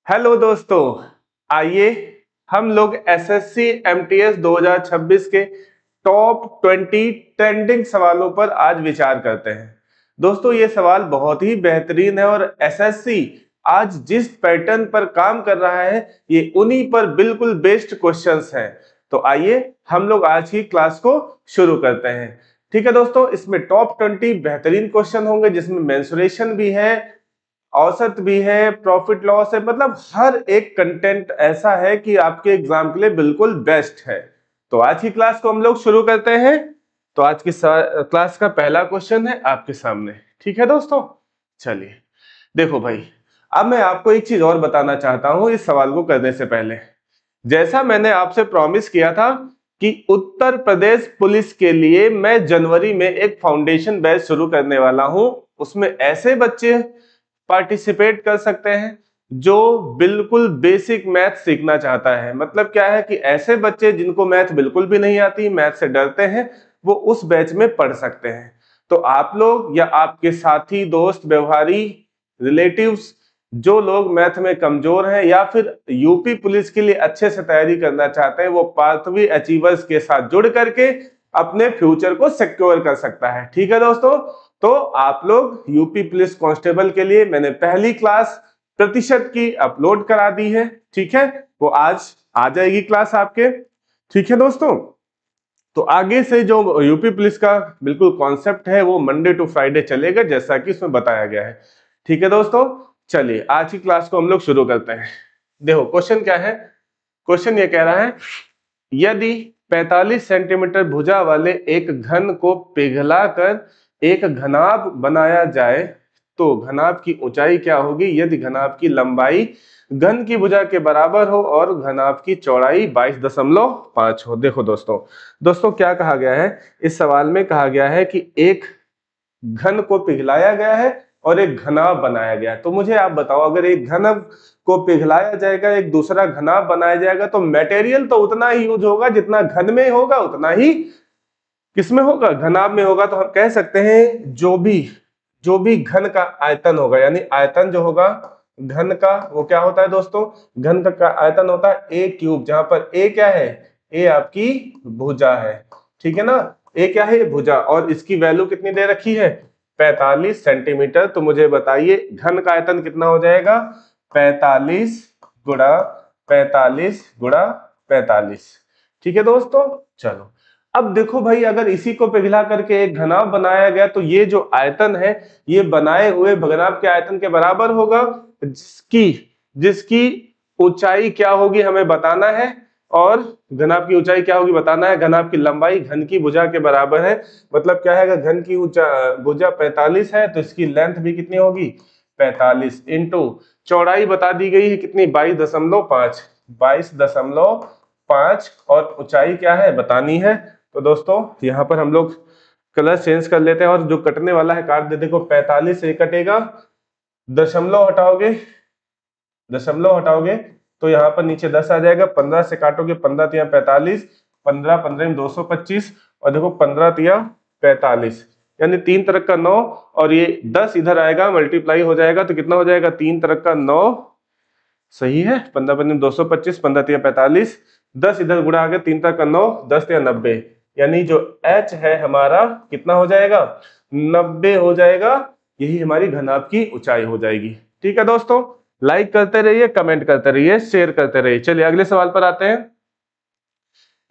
Hello दोस्तों, आइए हम लोग एसएससी एमटीएस 2026 के टॉप 20 ट्रेंडिंग सवालों पर आज विचार करते हैं। दोस्तों, ये सवाल बहुत ही बेहतरीन है और एसएससी आज जिस पैटर्न पर काम कर रहा है ये उन्हीं पर बिल्कुल बेस्ड क्वेश्चंस हैं। तो आइए हम लोग आज की क्लास को शुरू करते हैं। ठीक है दोस्तों, इसमें टॉप 20 बेहतरीन क्वेश्चन होंगे जिसमें मेंसुरेशन भी है, औसत भी है, प्रॉफिट लॉस है, मतलब हर एक कंटेंट ऐसा है कि आपके एग्जाम के लिए बिल्कुल बेस्ट है। तो आज की क्लास को हम लोग शुरू करते हैं। तो आज की क्लास का पहला क्वेश्चन है आपके सामने। ठीक है दोस्तों, चलिए देखो भाई, अब मैं आपको एक चीज और बताना चाहता हूं इस सवाल को करने से पहले। जैसा मैंने आपसे प्रॉमिस किया था कि उत्तर प्रदेश पुलिस के लिए मैं जनवरी में एक फाउंडेशन बैच शुरू करने वाला हूं। उसमें ऐसे बच्चे पार्टिसिपेट कर सकते हैं जो बिल्कुल बेसिक मैथ सीखना चाहता है। मतलब क्या है कि ऐसे बच्चे जिनको मैथ बिल्कुल भी नहीं आती, मैथ से डरते हैं, वो उस बैच में पढ़ सकते हैं। तो आप लोग या आपके साथी, दोस्त, व्यवहारी, रिलेटिव्स, जो लोग मैथ में कमजोर हैं या फिर यूपी पुलिस के लिए अच्छे से तैयारी करना चाहते हैं, वो पार्थवी अचीवर्स के साथ जुड़ करके अपने फ्यूचर को सिक्योर कर सकता है। ठीक है दोस्तों, तो आप लोग यूपी पुलिस कांस्टेबल के लिए मैंने पहली क्लास प्रतिशत की अपलोड करा दी है। ठीक है, वो आज आ जाएगी क्लास आपके। ठीक है दोस्तों, तो आगे से जो यूपी पुलिस का बिल्कुल कॉन्सेप्ट है वो मंडे टू फ्राइडे चलेगा जैसा कि इसमें बताया गया है। ठीक है दोस्तों, चलिए आज की क्लास को हम लोग शुरू करते हैं। देखो क्वेश्चन क्या है। क्वेश्चन ये कह रहा है, यदि 45 सेंटीमीटर भुजा वाले एक घन को पिघलाकर एक घनाभ बनाया जाए तो घनाभ की ऊंचाई क्या होगी यदि घनाभ की लंबाई घन की भुजा के बराबर हो और घनाभ की चौड़ाई 22.5 हो। देखो दोस्तों, क्या कहा गया है इस सवाल में, कहा गया है कि एक घन को पिघलाया गया है और एक घनाभ बनाया गया है। तो मुझे आप बताओ, अगर एक घन को पिघलाया जाएगा, एक दूसरा घनाभ बनाया जाएगा, तो मटेरियल तो उतना ही यूज होगा जितना घन में होगा उतना ही किसमें होगा, घनाभ में होगा। तो हम कह सकते हैं जो भी घन का आयतन होगा, यानी आयतन जो होगा घन का, वो क्या होता है दोस्तों, घन का आयतन होता है ए क्यूब, जहां पर ए क्या है, ए आपकी भुजा है। ठीक है ना, ए क्या है, भुजा, और इसकी वैल्यू कितनी दे रखी है, 45 सेंटीमीटर। तो मुझे बताइए घन का आयतन कितना हो जाएगा, 45 गुणा 45 गुणा 45। ठीक है दोस्तों, चलो अब देखो भाई, अगर इसी को पिघला करके एक घनाभ बनाया गया तो ये जो आयतन है ये बनाए हुए घनाभ के आयतन के बराबर होगा, जिसकी जिसकी ऊंचाई क्या होगी हमें बताना है, और घनाभ की ऊंचाई क्या होगी बताना है। घनाभ की लंबाई घन की भुजा के बराबर है। मतलब क्या है, अगर घन की भुजा 45 है तो इसकी लेंथ भी कितनी होगी, 45 इंटू चौड़ाई बता दी गई है कितनी, 22.5, 22.5, और ऊंचाई क्या है बतानी है। तो दोस्तों यहाँ पर हम लोग कलर चेंज कर लेते हैं और जो कटने वाला है काट देते। देखो 45 से कटेगा, दशमलव हटाओगे तो यहाँ पर नीचे 10 आ जाएगा, 15 से काटोगे, 15 तिया 45, 15 15 में 225, और देखो 15 तिया 45, यानी 3 तरक का 9, और ये 10 इधर आएगा, मल्टीप्लाई हो जाएगा तो कितना हो जाएगा, 3 तरक का 9, सही है, 15 15 225, 15 तिया 45, 10 इधर गुणा आ गया, 3 तरक का 9, 10 तिया 90, यानी जो h है हमारा कितना हो जाएगा, 90 हो जाएगा। यही हमारी घनाभ की ऊंचाई हो जाएगी। ठीक है दोस्तों, लाइक करते रहिए, कमेंट करते रहिए, शेयर करते रहिए। चलिए अगले सवाल पर आते हैं।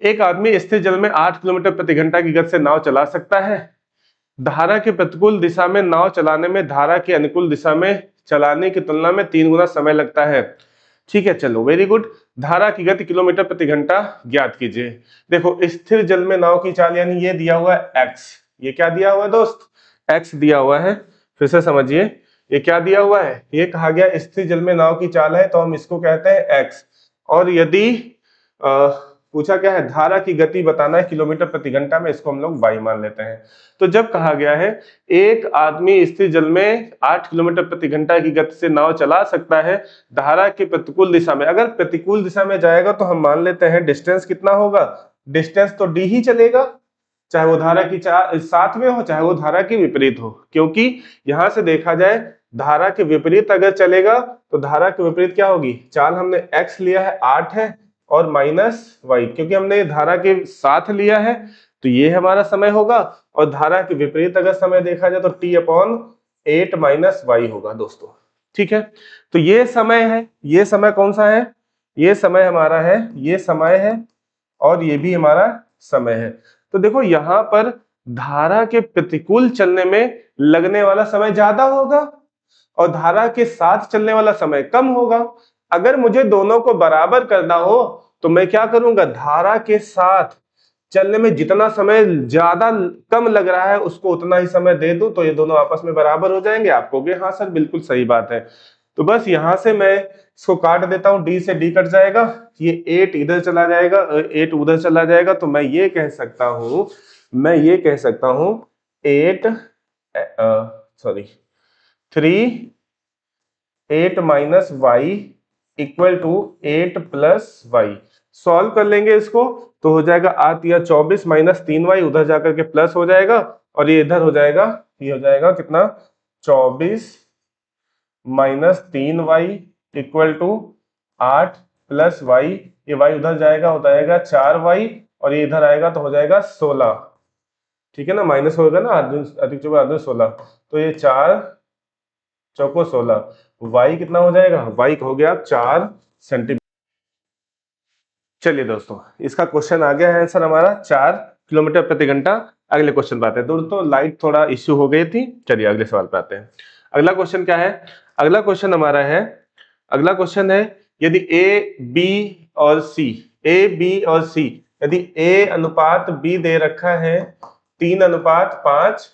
एक आदमी स्थिर जल में 8 किलोमीटर प्रति घंटा की गति से नाव चला सकता है। धारा के प्रतिकूल दिशा में नाव चलाने में धारा के अनुकूल दिशा में चलाने की तुलना में 3 गुना समय लगता है। ठीक है, चलो वेरी गुड। धारा की गति किलोमीटर प्रति घंटा ज्ञात कीजिए। देखो स्थिर जल में नाव की चाल, यानी ये दिया हुआ है एक्स, ये क्या दिया हुआ है दोस्त, एक्स दिया हुआ है। फिर से समझिए, ये क्या दिया हुआ है, ये कहा गया स्थिर जल में नाव की चाल है तो हम इसको कहते हैं एक्स, और यदि पूछा क्या है, धारा की गति बताना है किलोमीटर प्रति घंटा में, इसको हम लोग वाई मान लेते हैं। तो जब कहा गया है एक आदमी स्थिर जल में 8 किलोमीटर प्रति घंटा की गति से नाव चला सकता है धारा के प्रतिकूल दिशा में, अगर प्रतिकूल दिशा में जाएगा तो हम मान लेते हैं डिस्टेंस कितना होगा, डिस्टेंस तो डी ही चलेगा, चाहे वो धारा की साथ में हो, चाहे वो धारा के विपरीत हो, क्योंकि यहां से देखा जाए धारा के विपरीत अगर चलेगा तो धारा के विपरीत क्या होगी, चाल हमने x लिया है 8 है और माइनस वाई, क्योंकि हमने धारा के साथ लिया है तो ये हमारा समय होगा, और धारा के विपरीत अगर समय देखा जाए तो t/8 माइनस वाई होगा दोस्तों। ठीक है, तो ये समय है, ये समय कौन सा है, ये समय हमारा है, ये समय है और ये भी हमारा समय है। तो देखो यहां पर धारा के प्रतिकूल चलने में लगने वाला समय ज्यादा होगा और धारा के साथ चलने वाला समय कम होगा। अगर मुझे दोनों को बराबर करना हो तो मैं क्या करूंगा, धारा के साथ चलने में जितना समय ज्यादा कम लग रहा है उसको उतना ही समय दे दूं तो ये दोनों आपस में बराबर हो जाएंगे। आप कहोगे हाँ सर बिल्कुल सही बात है। तो बस यहां से मैं इसको काट देता हूं, डी से डी कट जाएगा, ये 8 इधर चला जाएगा, 8 उधर चला जाएगा, तो मैं ये कह सकता हूं 8 minus y equal to 8 plus y. Solve कर लेंगे इसको तो हो जाएगा 8 या 24 माइनस 3y, उधर जाकर के प्लस हो जाएगा और ये इधर हो जाएगा, ये हो जाएगा कितना 24 minus 3y equal to 8 plus y, ये y उधर जाएगा हो जाएगा 4y और ये इधर आएगा तो हो जाएगा 16। ठीक है ना, माइनस होगा ना, अधिक 16, तो ये 4 चौको 16, y कितना हो जाएगा, y हो गया 4 सेंटीमीटर। चलिए दोस्तों इसका क्वेश्चन आ गया है आंसर हमारा 4 किलोमीटर प्रति घंटा। अगले क्वेश्चन पे आते हैं। दोस्तों लाइट थोड़ा इश्यू हो गई थी, चलिए अगले सवाल पे आते हैं। अगला क्वेश्चन क्या है, अगला क्वेश्चन हमारा है, अगला क्वेश्चन है यदि ए बी और सी, ए बी और सी, यदि ए अनुपात बी दे रखा है 3:5,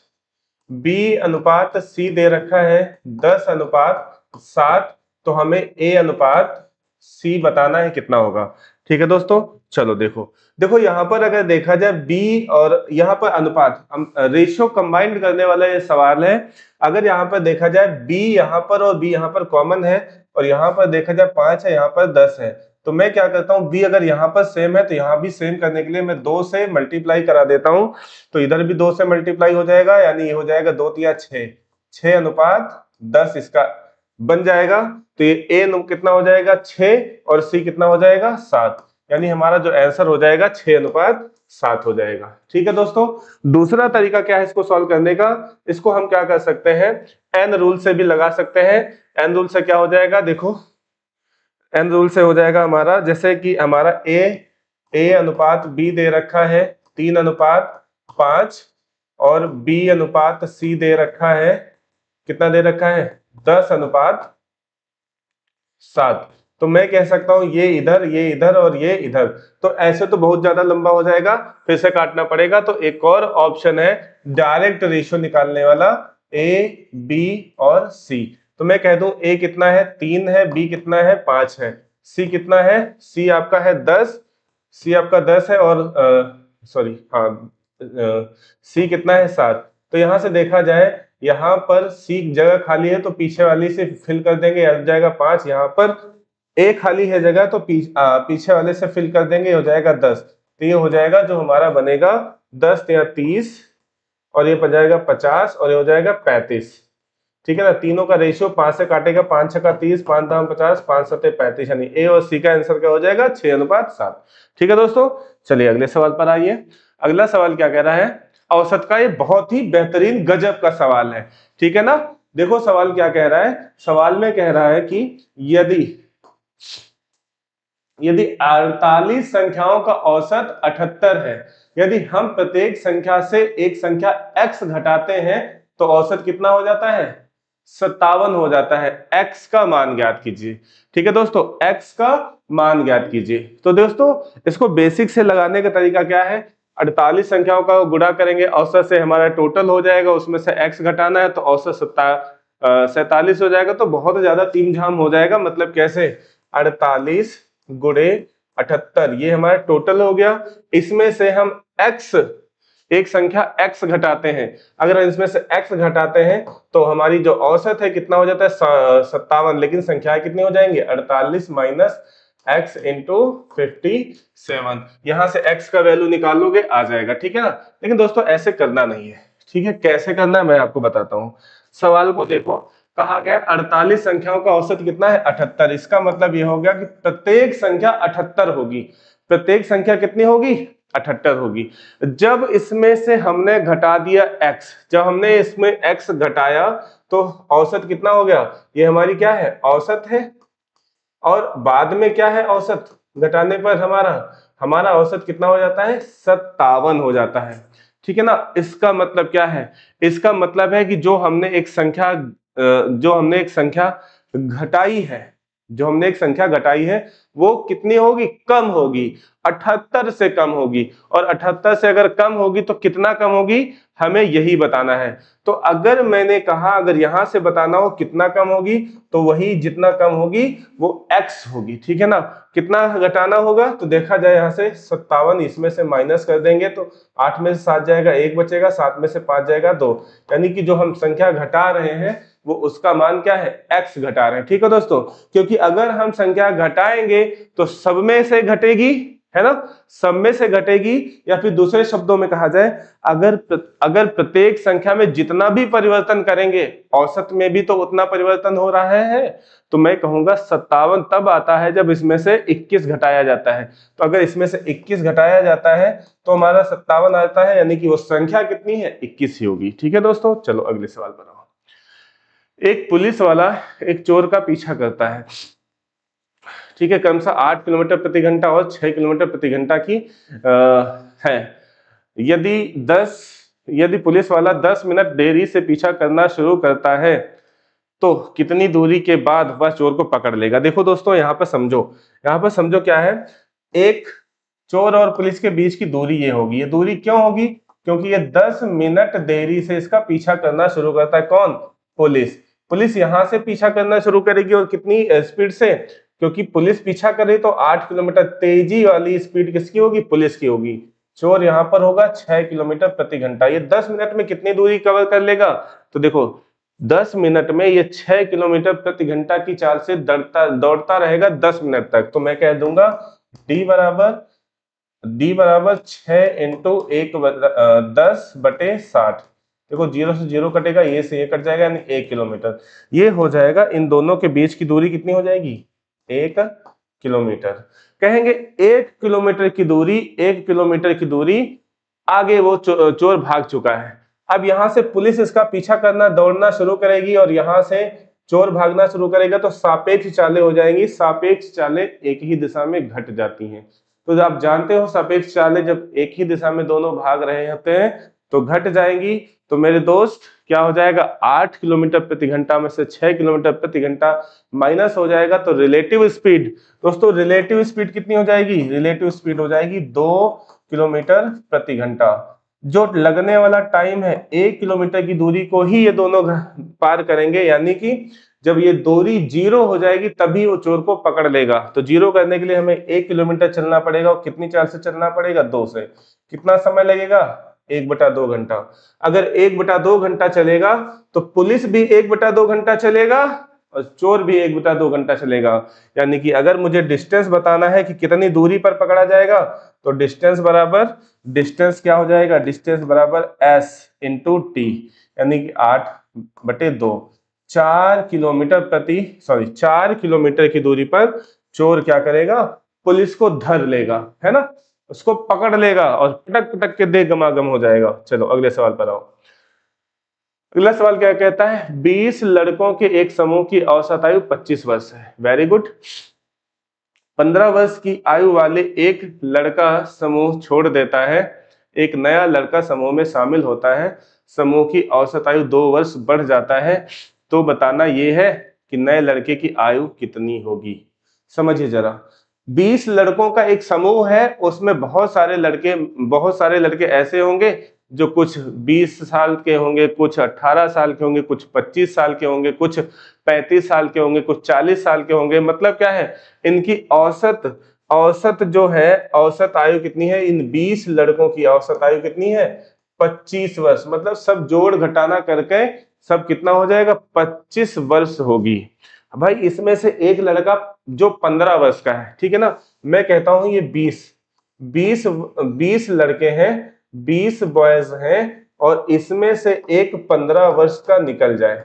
बी अनुपात सी दे रखा है 10:7, तो हमें ए अनुपात सी बताना है कितना होगा। ठीक है दोस्तों, चलो देखो यहाँ पर अगर देखा जाए बी और यहाँ पर अनुपात, रेशियो कंबाइंड करने वाला ये सवाल है। अगर यहाँ पर देखा जाए बी यहाँ पर और बी यहाँ पर कॉमन है और यहाँ पर देखा जाए 5 है, यहाँ पर 10 है, तो मैं क्या करता हूँ, बी अगर यहाँ पर सेम है तो यहाँ भी सेम करने के लिए मैं 2 से मल्टीप्लाई करा देता हूँ, तो इधर भी 2 से मल्टीप्लाई हो जाएगा, यानी ये हो जाएगा 2 या 6, 6:10 इसका बन जाएगा। तो ये ए कितना हो जाएगा 6 और सी कितना हो जाएगा 7, यानी हमारा जो आंसर हो जाएगा 6:7 हो जाएगा। ठीक है दोस्तों, दूसरा तरीका क्या है इसको सॉल्व करने का, इसको हम क्या कर सकते हैं, एन रूल से भी लगा सकते हैं। एन रूल से क्या हो जाएगा, देखो एन रूल से हो जाएगा हमारा, जैसे कि हमारा ए अनुपात बी दे रखा है 3:5 और बी अनुपात सी दे रखा है, कितना दे रखा है 10:7, तो मैं कह सकता हूं ये इधर और ये इधर, तो ऐसे तो बहुत ज्यादा लंबा हो जाएगा, फिर से काटना पड़ेगा। तो एक और ऑप्शन है डायरेक्ट रेशियो निकालने वाला, ए बी और सी, तो मैं कह दूं ए कितना है 3 है, बी कितना है 5 है, सी कितना है, सी आपका है 10, सी आपका 10 है और सॉरी हाँ सी कितना है 7। तो यहां से देखा जाए यहाँ पर सी जगह खाली है तो पीछे वाली से फिल कर देंगे, आ जाएगा 5, यहाँ पर ए खाली है जगह तो पीछे वाले से फिल कर देंगे, हो जाएगा 10, तो ये हो जाएगा जो हमारा बनेगा 10 या 30 और ये बन जाएगा 50 और ये हो जाएगा 35। ठीक है ना, तीनों का रेशियो 5 से काटेगा, 5 6 30, 5 दाम 50, 5 7 35, यानी ए और सी का आंसर क्या हो जाएगा 6:7। ठीक है दोस्तों, चलिए अगले सवाल पर आइए। अगला सवाल क्या कह रहा है, औसत का ये बहुत ही बेहतरीन गजब का सवाल है। ठीक है ना, देखो सवाल क्या कह रहा है, सवाल में कह रहा है कि यदि 48 संख्याओं का औसत 78 है, यदि हम प्रत्येक संख्या से एक संख्या x घटाते हैं तो औसत कितना हो जाता है 57 हो जाता है। x का मान ज्ञात कीजिए। ठीक है दोस्तों, x का मान ज्ञात कीजिए। तो दोस्तों इसको बेसिक से लगाने का तरीका क्या है, 48 संख्याओं का गुणा करेंगे, औसत से हमारा टोटल हो जाएगा, उसमें से x घटाना है तो औसत 47 हो जाएगा, तो बहुत ज्यादा तीन झाम हो जाएगा। मतलब कैसे, 48 गुणे 78, ये हमारा टोटल हो गया, इसमें से हम x, एक संख्या x घटाते हैं, अगर इसमें से x घटाते हैं तो हमारी जो औसत है कितना हो जाता है 57, लेकिन संख्याएं कितनी हो जाएंगे 48 माइनस x इंटू 57, यहां से x का वैल्यू निकालोगे आ जाएगा, ठीक है ना। लेकिन दोस्तों ऐसे करना नहीं है, ठीक है, कैसे करना है मैं आपको बताता हूँ। सवाल को देखो, कहा गया 48 संख्याओं का औसत कितना है 78। इसका मतलब यह हो गया कि प्रत्येक संख्या 78 होगी। प्रत्येक संख्या कितनी होगी 78 होगी। जब इसमें से हमने घटा दिया x, जब हमने इसमें x घटाया तो औसत कितना हो गया, ये हमारी क्या है औसत है। और बाद में क्या है औसत घटाने पर हमारा हमारा औसत कितना हो जाता है 57 हो जाता है, ठीक है ना। इसका मतलब क्या है, इसका मतलब है कि जो हमने एक संख्या घटाई है, जो हमने एक संख्या घटाई है वो कितनी होगी, कम होगी, 78 से कम होगी। और 78 से अगर कम होगी तो कितना कम होगी, हमें यही बताना है। तो अगर मैंने कहा अगर यहां से बताना हो कितना कम होगी, तो वही जितना कम होगी वो x होगी, ठीक है ना। कितना घटाना होगा, तो देखा जाए यहाँ से 57, इसमें से माइनस कर देंगे तो 8 में से 7 जाएगा 1 बचेगा, 7 में से 5 जाएगा 2, यानी कि जो हम संख्या घटा रहे हैं वो उसका मान क्या है x घटा रहे हैं, ठीक है दोस्तों। क्योंकि अगर हम संख्या घटाएंगे तो सब में से घटेगी, है ना, सब में से घटेगी। या फिर दूसरे शब्दों में कहा जाए, अगर प्रत्येक संख्या में जितना भी परिवर्तन करेंगे औसत में भी तो उतना परिवर्तन हो रहा है, तो मैं कहूंगा 57 तब आता है जब इसमें से 21 घटाया जाता है। तो अगर इसमें से 21 घटाया जाता है तो हमारा 57 आता है, यानी कि वो संख्या कितनी है 21 ही होगी, ठीक है दोस्तों। चलो अगले सवाल पर आओ। एक पुलिस वाला एक चोर का पीछा करता है, ठीक है, क्रमशः 8 किलोमीटर प्रति घंटा और 6 किलोमीटर प्रति घंटा की है। यदि पुलिस वाला 10 मिनट देरी से पीछा करना शुरू करता है तो कितनी दूरी के बाद वह चोर को पकड़ लेगा। देखो दोस्तों यहाँ पर समझो क्या है, एक चोर और पुलिस के बीच की दूरी ये होगी। ये दूरी क्यों होगी, क्योंकि ये 10 मिनट देरी से इसका पीछा करना शुरू करता है, कौन, पुलिस। पुलिस यहां से पीछा करना शुरू करेगी और कितनी स्पीड से, क्योंकि पुलिस पीछा करे तो 8 किलोमीटर, तेजी वाली स्पीड किसकी होगी, पुलिस की होगी। चोर यहाँ पर होगा 6 किलोमीटर प्रति घंटा। ये 10 मिनट में कितनी दूरी कवर कर लेगा, तो देखो 10 मिनट में ये 6 किलोमीटर प्रति घंटा की चाल से दौड़ता रहेगा 10 मिनट तक। तो मैं कह दूंगा डी बराबर 6 इंटू 10/60। देखो 0 से 0 कटेगा, ये से ये कट जाएगा, यानी 1 किलोमीटर ये हो जाएगा। इन दोनों के बीच की दूरी कितनी हो जाएगी, 1 किलोमीटर। कहेंगे 1 किलोमीटर की दूरी, 1 किलोमीटर की दूरी आगे वो चोर भाग चुका है। अब यहां से पुलिस इसका पीछा करना, दौड़ना शुरू करेगी और यहां से चोर भागना शुरू करेगा, तो सापेक्ष चालें हो जाएंगी। सापेक्ष चालें एक ही दिशा में घट जाती हैं। तो आप जानते हो सापेक्ष चालें जब एक ही दिशा में दोनों भाग रहे होते हैं तो घट जाएंगी। तो मेरे दोस्त क्या हो जाएगा, 8 किलोमीटर प्रति घंटा में से 6 किलोमीटर प्रति घंटा माइनस हो जाएगा, तो रिलेटिव स्पीड, दोस्तों रिलेटिव स्पीड कितनी हो जाएगी, रिलेटिव स्पीड हो जाएगी 2 किलोमीटर प्रति घंटा। जो लगने वाला टाइम है 1 किलोमीटर की दूरी को ही ये दोनों पार करेंगे, यानी कि जब ये दूरी 0 हो जाएगी तभी वो चोर को पकड़ लेगा। तो 0 करने के लिए हमें 1 किलोमीटर चलना पड़ेगा, और कितनी चाल से चलना पड़ेगा, 2 से। कितना समय लगेगा, 1/2 घंटा। अगर 1/2 घंटा चलेगा तो पुलिस भी 1/2 घंटा चलेगा और चोर भी 1/2 घंटा चलेगा। यानी कि अगर मुझे डिस्टेंस बताना है कि कितनी दूरी पर पकड़ा जाएगा, तो डिस्टेंस क्या हो जाएगा, डिस्टेंस बराबर s इंटू टी, यानी कि 8/2। 4 किलोमीटर की दूरी पर चोर क्या करेगा, पुलिस को धर लेगा, है ना, उसको पकड़ लेगा और पटक पटक के दे गमागम हो जाएगा। चलो अगले सवाल पर आओ। अगला सवाल क्या कहता है, 20 लड़कों के एक समूह की औसत आयु 25 वर्ष है। Very good. 15 वर्ष की आयु वाले एक लड़का समूह छोड़ देता है, एक नया लड़का समूह में शामिल होता है, समूह की औसत आयु 2 वर्ष बढ़ जाता है, तो बताना ये है कि नए लड़के की आयु कितनी होगी। समझिए जरा, 20 लड़कों का एक समूह है, उसमें बहुत सारे लड़के ऐसे होंगे जो कुछ 20 साल के होंगे, कुछ 18 साल के होंगे, कुछ 25 साल के होंगे, कुछ 35 साल के होंगे, कुछ 40 साल के होंगे। मतलब क्या है, इनकी औसत जो है, औसत आयु कितनी है, इन 20 लड़कों की औसत आयु कितनी है, 25 वर्ष। मतलब सब जोड़ घटाना करके सब कितना हो जाएगा, 25 वर्ष होगी। भाई इसमें से एक लड़का जो 15 वर्ष का है, ठीक है ना, मैं कहता हूं ये 20 लड़के हैं, 20 बॉयज हैं, और इसमें से एक 15 वर्ष का निकल जाए,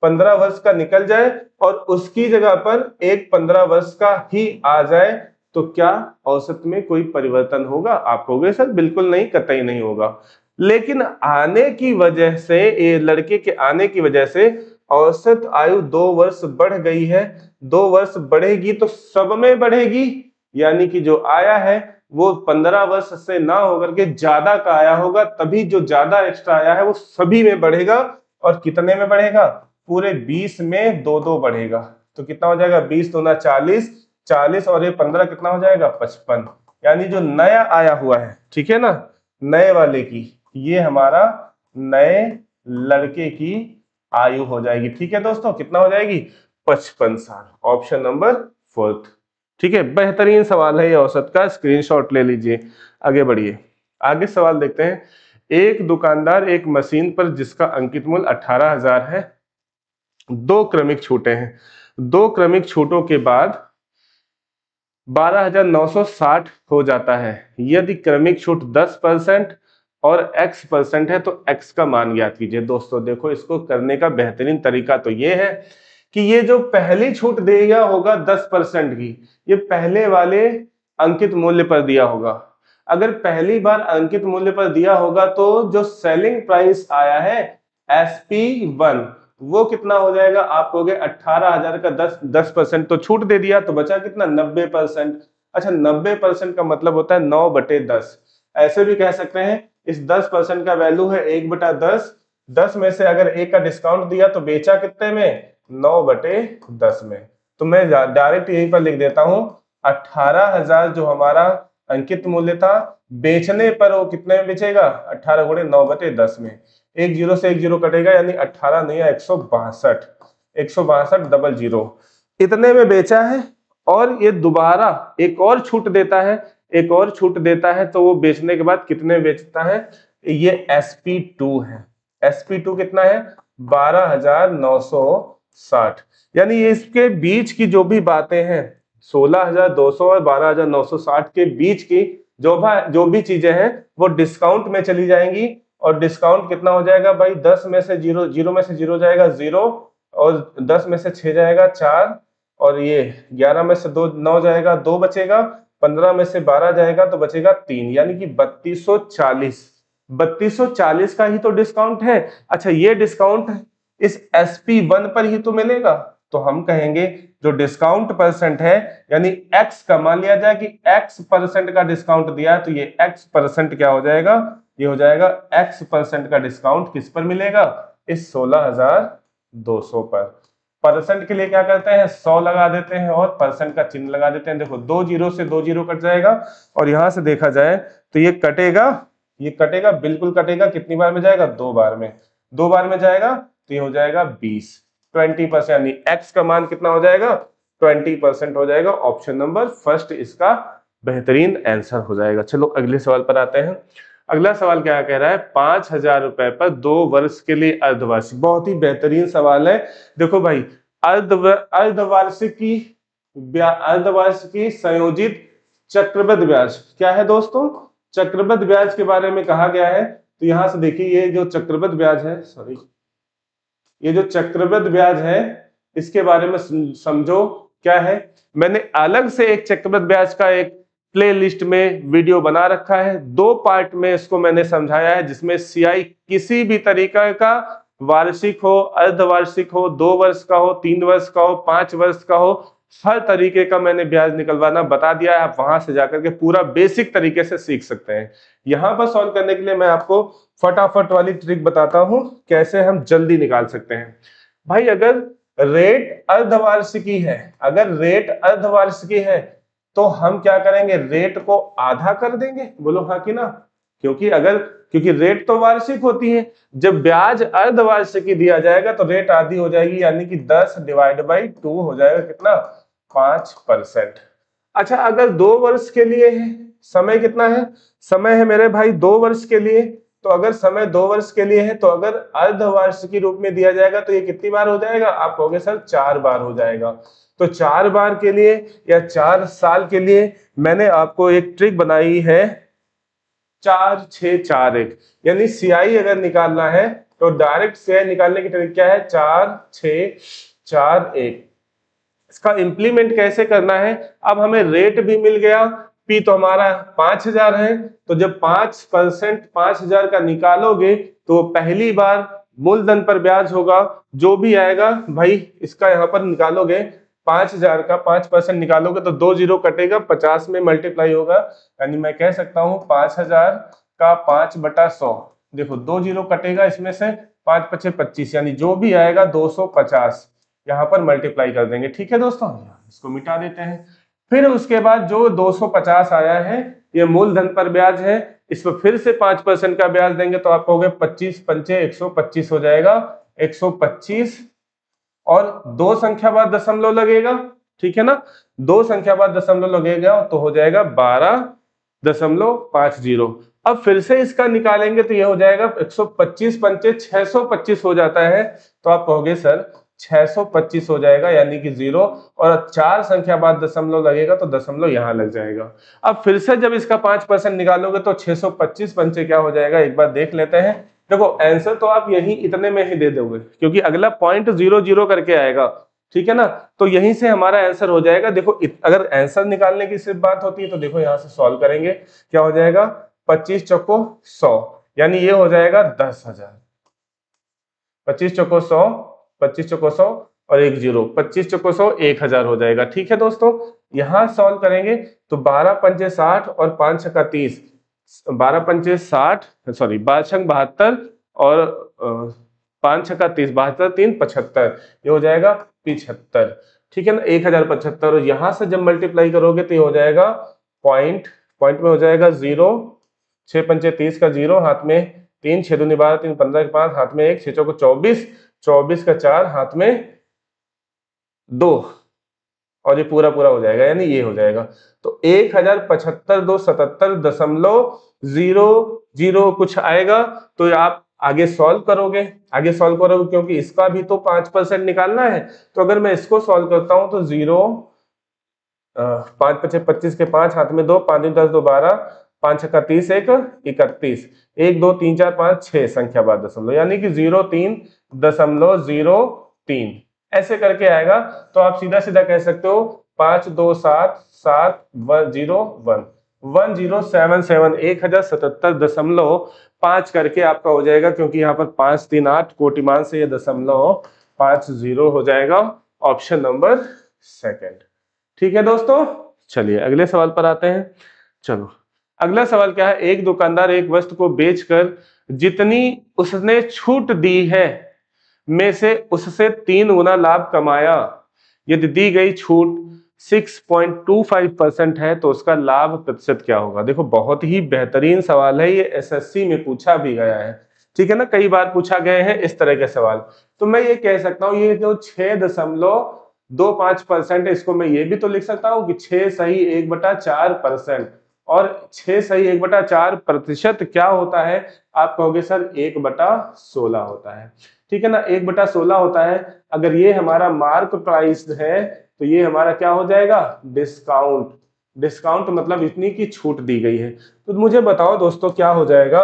15 वर्ष का निकल जाए और उसकी जगह पर एक 15 वर्ष का ही आ जाए, तो क्या औसत में कोई परिवर्तन होगा? आप कहोगे सर बिल्कुल नहीं, कतई नहीं होगा। लेकिन आने की वजह से, ये लड़के के आने की वजह से औसत आयु 2 वर्ष बढ़ गई है। 2 वर्ष बढ़ेगी तो सब में बढ़ेगी, यानी कि जो आया है वो 15 वर्ष से ना होकर के ज्यादा का आया होगा, तभी जो ज्यादा एक्स्ट्रा आया है वो सभी में बढ़ेगा। और कितने में बढ़ेगा? पूरे 20 में 2-2 बढ़ेगा। तो कितना हो जाएगा? 20 दूना 40, 40 और ये 15 कितना हो जाएगा? 55। यानी जो नया आया हुआ है, ठीक है ना, नए वाले की, ये हमारा नए लड़के की आयु हो जाएगी। ठीक है दोस्तों, कितना हो जाएगी? 55 साल। Option number 4। ठीक है, बेहतरीन सवाल है ये औसत का, स्क्रीनशॉट ले लीजिए। आगे बढ़िए, आगे सवाल देखते हैं। एक दुकानदार एक मशीन पर जिसका अंकित मूल्य 18,000 है, 2 क्रमिक छूटे हैं। 2 क्रमिक छूटों के बाद 12,960 हो जाता है। यदि क्रमिक छूट 10% और x% है तो x का मान ज्ञात कीजिए। दोस्तों देखो, इसको करने का बेहतरीन तरीका तो ये है कि ये जो पहली छूट दिया होगा 10% की, ये पहले वाले अंकित मूल्य पर दिया होगा। अगर पहली बार अंकित मूल्य पर दिया होगा तो जो सेलिंग प्राइस आया है SP1, वो कितना हो जाएगा? आप कहोगे 18,000 का 10% तो छूट दे दिया, तो बचा कितना? 90%। अच्छा, 90% का मतलब होता है 9/10। ऐसे भी कह सकते हैं इस 10% का वैल्यू है 1/10। 10 में से अगर 1 का डिस्काउंट दिया तो बेचा कितने में? 9/10 में। तो मैं डायरेक्ट यहीं पर लिख देता हूं, 18,000 जो हमारा अंकित मूल्य था, बेचने पर वो कितने में बेचेगा? 18 गुणे 9/10 में। एक जीरो से एक जीरो कटेगा, यानी 18 नहीं है 162, 162 डबल जीरो, इतने में बेचा है। और ये दोबारा एक और छूट देता है, एक और छूट देता है, तो वो बेचने के बाद कितने में बेचता है? ये SP2 है। SP2 कितना है? 12,960। यानी ये इसके बीच की जो भी बातें हैं, 16,200 और 12,960 के बीच की जो भी चीजें हैं, वो डिस्काउंट में चली जाएंगी। और डिस्काउंट कितना हो जाएगा भाई? 10 में से जीरो, जीरो में से जीरो जाएगा 0, और 10 में से 6 जाएगा 4, और ये 11 में से 2 9 जाएगा 2 बचेगा, 15 में से 12 जाएगा तो बचेगा 3, यानी कि 3240। 3240 का ही तो डिस्काउंट है। अच्छा, ये डिस्काउंट इस SP1 पर ही तो मिलेगा। तो हम कहेंगे जो डिस्काउंट परसेंट है, यानी x का, मान लिया जाए कि x% का डिस्काउंट दिया है, तो ये x% क्या हो जाएगा? ये हो जाएगा x% का डिस्काउंट किस पर मिलेगा? इस 16,200 पर। परसेंट के लिए क्या करते हैं? 100 लगा देते हैं और परसेंट का चिन्ह लगा देते हैं। देखो, 2 जीरो से 2 जीरो कट जाएगा, और यहां से देखा जाए तो ये कटेगा, ये कटेगा, बिल्कुल कटेगा। कितनी बार में जाएगा? 2 बार में। 2 बार में जाएगा तो ये हो जाएगा 20, 20%, यानी x का मान कितना हो जाएगा? 20% हो जाएगा। ऑप्शन नंबर फर्स्ट इसका बेहतरीन आंसर हो जाएगा। चलो अगले सवाल पर आते हैं। अगला सवाल क्या कह रहा है? 5,000 रुपए पर 2 वर्ष के लिए अर्धवार्षिक। बहुत ही बेहतरीन सवाल है। देखो भाई, अर्धवार्षिकी, अर्धवार्षिकी संयोजित चक्रवृद्धि ब्याज क्या है दोस्तों? चक्रवृद्धि ब्याज के बारे में कहा गया है। तो यहां से देखिए, ये जो चक्रवृद्धि ब्याज है, सॉरी, ये जो चक्रवृद्धि ब्याज है, इसके बारे में समझो क्या है। मैंने अलग से एक चक्रवृद्धि ब्याज का एक प्ले लिस्ट में वीडियो बना रखा है, 2 पार्ट में इसको मैंने समझाया है, जिसमें CI किसी भी तरीका का, वार्षिक हो, अर्धवार्षिक हो, 2 वर्ष का हो, 3 वर्ष का हो, 5 वर्ष का हो, हर तरीके का मैंने ब्याज निकलवाना बता दिया है। आप वहां से जाकर के पूरा बेसिक तरीके से सीख सकते हैं। यहां पर सॉल्व करने के लिए मैं आपको फटाफट वाली ट्रिक बताता हूं, कैसे हम जल्दी निकाल सकते हैं। भाई, अगर रेट अर्धवार्षिकी है, अगर रेट अर्धवार्षिकी है, तो हम क्या करेंगे? रेट को आधा कर देंगे। बोलो हाँ कि ना? क्योंकि रेट तो वार्षिक होती है, जब ब्याज अर्धवार्षिकी दिया जाएगा तो रेट आधी हो जाएगी, यानी कि 10/2 हो जाएगा कितना? 5%। अच्छा, अगर 2 वर्ष के लिए है, समय कितना है? समय है मेरे भाई 2 वर्ष के लिए, तो अगर समय 2 वर्ष के लिए है तो अगर अर्धवार्षिकी रूप में दिया जाएगा तो ये कितनी बार हो जाएगा? आप कहोगे सर 4 बार हो जाएगा। तो 4 बार के लिए या 4 साल के लिए मैंने आपको एक ट्रिक बनाई है 4 6 4 1, यानी सीआई अगर निकालना है तो डायरेक्ट सीआई निकालने की ट्रिक क्या है? 4 6 4 1। इसका इंप्लीमेंट कैसे करना है? अब हमें रेट भी मिल गया, पी तो हमारा 5000 है, तो जब 5% 5000 का निकालोगे तो पहली बार मूलधन पर ब्याज होगा, जो भी आएगा भाई इसका यहाँ पर निकालोगे 5000 का 5% निकालोगे तो 2 जीरो कटेगा, 50 में मल्टीप्लाई होगा, यानी मैं कह सकता हूँ 5000 का 5/100। देखो 2 जीरो कटेगा इसमें से, 5 5 25, यानी जो भी आएगा 250 यहाँ पर मल्टीप्लाई कर देंगे। ठीक है दोस्तों, इसको मिटा देते हैं। फिर उसके बाद जो 250 आया है ये मूलधन पर ब्याज है, इस पर फिर से 5% का ब्याज देंगे तो आप कहोगे 25 पंचे 125 हो जाएगा, 125 और 2 संख्या बाद दशमलव लगेगा। ठीक है ना, 2 संख्या बाद दशमलव लगेगा तो हो जाएगा 12.50। अब फिर से इसका निकालेंगे तो ये हो जाएगा 125 पंचे 625 हो जाता है, तो आप कहोगे सर 625 हो जाएगा, यानी कि 0, और 4 संख्या बाद दशमलव लगेगा तो दशमलव यहां लग जाएगा। अब फिर से जब इसका 5% निकालोगे तो 625 पंचे क्या हो जाएगा, एक बार देख लेते हैं। देखो आंसर तो आप यही इतने में ही दे दोगे क्योंकि अगला पॉइंट 00 करके आएगा। ठीक है ना, तो यहीं से हमारा आंसर हो जाएगा। देखो अगर आंसर निकालने की सिर्फ बात होती है तो देखो यहां से सॉल्व करेंगे, क्या हो जाएगा 25 चौको 100, यानी ये हो जाएगा 10,000। 25 चौको 100, 25 चौको 100 और 1 जीरो, 25 चौको 100 1000 हो जाएगा। ठीक है दोस्तों, यहां सॉल्व करेंगे तो 12 पंचे 60 और 5 छक्का 30, 12 पंचे 60 सॉरी 12 छक 72 और 5 छक्का 30, 72 3 75, ये हो जाएगा 75। ठीक है ना, 1075, और यहां से जब मल्टीप्लाई करोगे तो ये हो जाएगा पॉइंट में हो जाएगा 0, 6 पंचे 30 का 0, हाथ में 3, 6 दूनी 12, 3 15 के 5, हाथ में 1, 6 चौको 24, 24 का 4, हाथ में 2, और ये पूरा हो जाएगा, यानी ये हो जाएगा। तो 1075 2 77.00 कुछ आएगा, तो आप आगे सॉल्व करोगे क्योंकि इसका भी तो 5% निकालना है। तो अगर मैं इसको सॉल्व करता हूं तो 0, 5 पचे 25 के 5, हाथ में 2, 5 दूनी 10 2 12, 5 छक्का 30 1 31, 1 2 3 4 5 6 संख्या बाद दशमलव, यानी कि 03.03 ऐसे करके आएगा। तो आप सीधा कह सकते हो 5 2 7 7 1 0 1 1077 1077.5 करके आपका हो जाएगा, क्योंकि यहाँ पर 5 3 8 कोटिमान से ये दशमलव 50 हो जाएगा, ऑप्शन नंबर सेकंड। ठीक है दोस्तों, चलिए अगले सवाल पर आते हैं। चलो अगला सवाल क्या है, एक दुकानदार एक वस्तु को बेचकर जितनी उसने छूट दी है में से उससे 3 गुना लाभ कमाया, यदि दी गई छूट 6.25% है तो उसका लाभ प्रतिशत क्या होगा। देखो बहुत ही बेहतरीन सवाल है, ये एसएससी में पूछा भी गया है। ठीक है ना, कई बार पूछा गए हैं इस तरह के सवाल। तो मैं ये कह सकता हूँ ये जो 6.25% है, इसको मैं ये भी तो लिख सकता हूँ कि 6 सही 1/4%, और 6 सही 1/4% क्या होता है, आप कहोगे सर 1/16 होता है। ठीक है ना, 1/16 होता है। अगर ये हमारा मार्क प्राइस है तो ये हमारा क्या हो जाएगा, डिस्काउंट मतलब इतनी की छूट दी गई है। तो मुझे बताओ दोस्तों क्या हो जाएगा